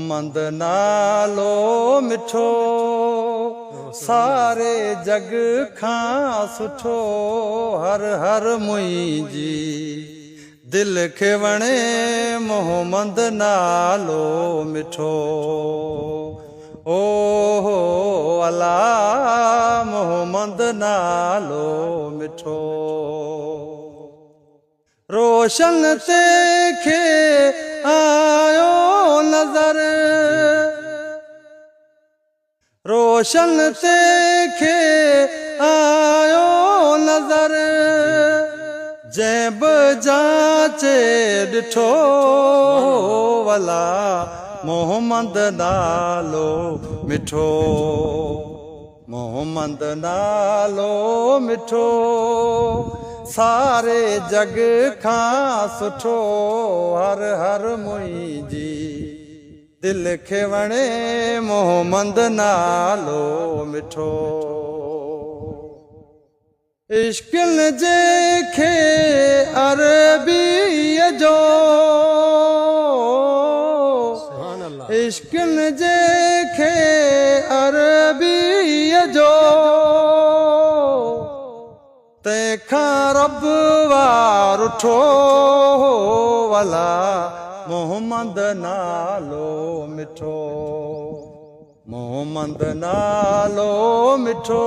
मोहम्मद नालो मिठो सारे जग खां सुठो हर हर मुंहिंजी दिल खे वणे मोहम्मद नालो मिठो ओ अला मोहम्मद नालो मिठो रोशन ते खे आयो नज़र रोशन ते खे आयो नज़र जंहिं बि जाचे ॾिठो वला मोहम्मद नालो मिठो मोहम्मद नालो मिठो सारे जग खां सुठो हर हर मुंहिंजी दिल खे वणे मोहम्मद नालो मिठो इश्क़ जे खे अरबीअ जो इश्क़ जे खे अरबीअ जो तंहिंखां रब वार उठो वला मोहम्मद नालो मिठो मोहम्मद नालो मिठो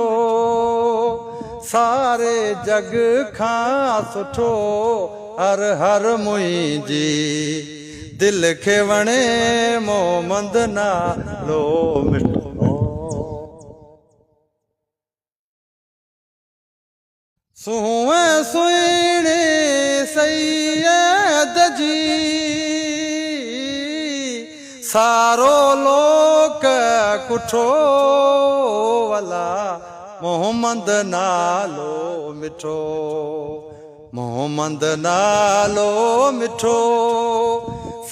सारे जग खां सुठो हर हर मुंहिंजी दिल खे वणे मोहम्मद नालो मिठो सुहे सुहिणे सैयद जी सारो लोक कुठो वला मोहम्मद नालो मिठो मोहम्मद नालो मिठो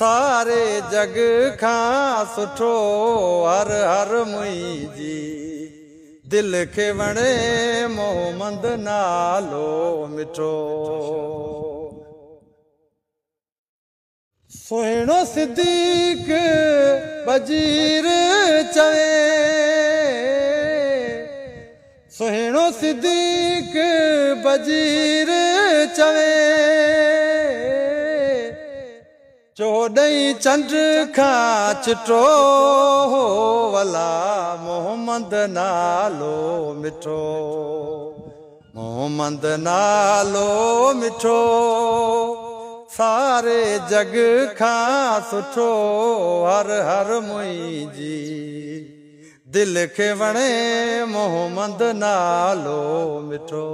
सारे जग खां सुठो हर हर मुंहिंजी दिल खे वणे मोहम्मद नालो मिठो सुहिणो सिद्दीक़ बजीर चवे सुहिणो सिद्दीक़ बजीर चवे चोॾहीं चंड खां चिटो वला मोहम्मद नालो मिठो मोहम्मद नालो मिठो सारे जग खां सुठो हर हर मुंहिंजी दिल खे वणे मोहम्मद नालो मिठो